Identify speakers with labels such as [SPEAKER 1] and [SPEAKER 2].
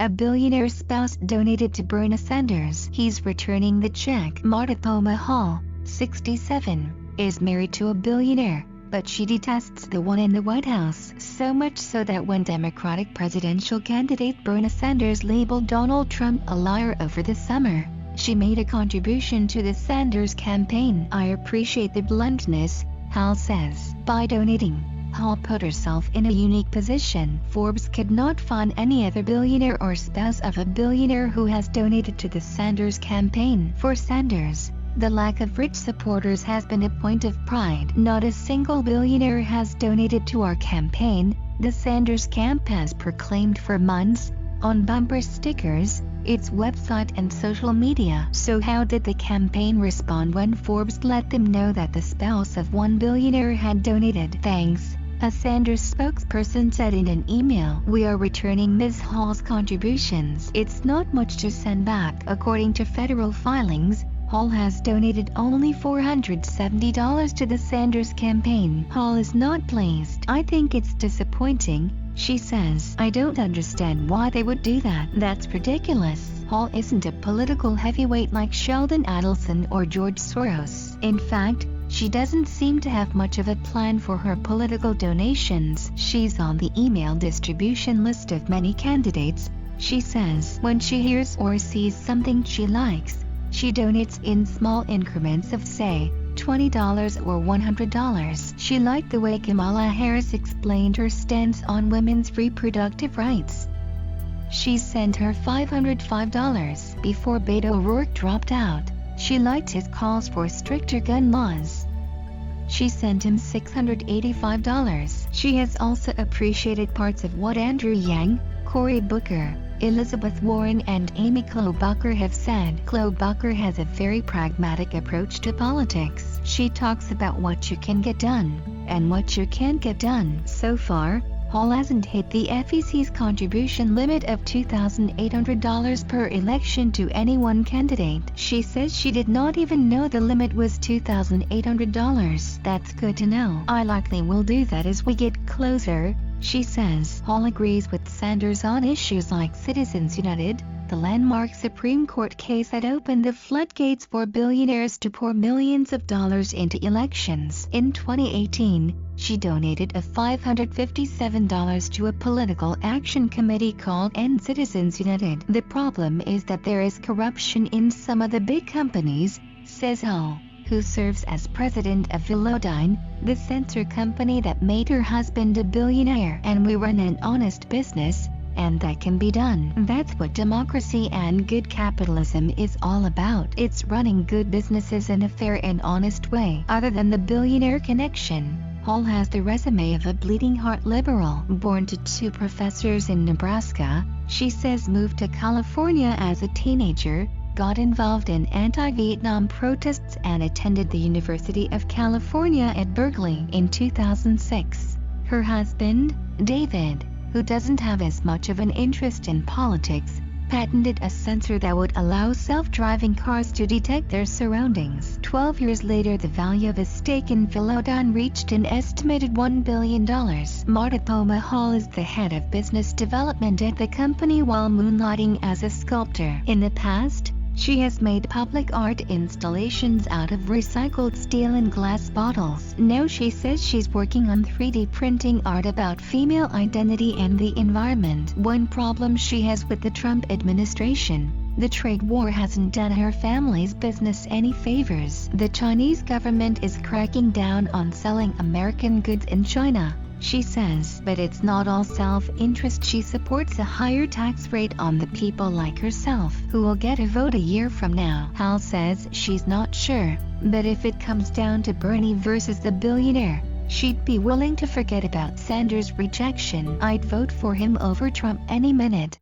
[SPEAKER 1] A billionaire spouse donated to Bernie Sanders. He's returning the check. Marta Thoma Hall, 67, is married to a billionaire, but she detests the one in the White House, so much so that when Democratic presidential candidate Bernie Sanders labeled Donald Trump a liar over the summer, she made a contribution to the Sanders campaign. "I appreciate the bluntness," Hall says. By donating, Hall put herself in a unique position. Forbes could not find any other billionaire or spouse of a billionaire who has donated to the Sanders campaign. For Sanders, the lack of rich supporters has been a point of pride. "Not a single billionaire has donated to our campaign," the Sanders camp has proclaimed for months, on bumper stickers, its website and social media. So how did the campaign respond when Forbes let them know that the spouse of one billionaire had donated? "Thanks," a Sanders spokesperson said in an email. "We are returning Ms. Hall's contributions. It's not much to send back." According to federal filings, Hall has donated only $470 to the Sanders campaign. Hall is not pleased. "I think it's disappointing," she says. "I don't understand why they would do that. That's ridiculous." Hall isn't a political heavyweight like Sheldon Adelson or George Soros. In fact, she doesn't seem to have much of a plan for her political donations. She's on the email distribution list of many candidates, she says. When she hears or sees something she likes, she donates in small increments of, say, $20 or $100. She liked the way Kamala Harris explained her stance on women's reproductive rights. She sent her $505 before Beto O'Rourke dropped out. She liked his calls for stricter gun laws. She sent him $685. She has also appreciated parts of what Andrew Yang, Cory Booker, Elizabeth Warren and Amy Klobuchar have said. Klobuchar has a very pragmatic approach to politics. She talks about what you can get done, and what you can't get done. So far, Hall hasn't hit the FEC's contribution limit of $2,800 per election to any one candidate. She says she did not even know the limit was $2,800. "That's good to know. I likely will do that as we get closer," she says. Hall agrees with Sanders on issues like Citizens United, the landmark Supreme Court case that opened the floodgates for billionaires to pour millions of dollars into elections. In 2018, she donated a $557 to a political action committee called End Citizens United. "The problem is that there is corruption in some of the big companies," says Hall, who serves as president of Velodyne, the sensor company that made her husband a billionaire. "And we run an honest business, and that can be done. That's what democracy and good capitalism is all about. It's running good businesses in a fair and honest way." Other than the billionaire connection, Hall has the resume of a bleeding heart liberal. Born to two professors in Nebraska, she says moved to California as a teenager, got involved in anti-Vietnam protests and attended the University of California at Berkeley. In 2006, her husband, David, who doesn't have as much of an interest in politics, patented a sensor that would allow self-driving cars to detect their surroundings. 12 years later, the value of a stake in Velodyne reached an estimated $1 billion. Marta Thoma Hall is the head of business development at the company while moonlighting as a sculptor. In the past, she has made public art installations out of recycled steel and glass bottles. Now she says she's working on 3D printing art about female identity and the environment. One problem she has with the Trump administration: the trade war hasn't done her family's business any favors. The Chinese government is cracking down on selling American goods in China, she says. But it's not all self-interest. She supports a higher tax rate on the people like herself who will get a vote a year from now. Hall says she's not sure, but if it comes down to Bernie versus the billionaire, she'd be willing to forget about Sanders' rejection. "I'd vote for him over Trump any minute."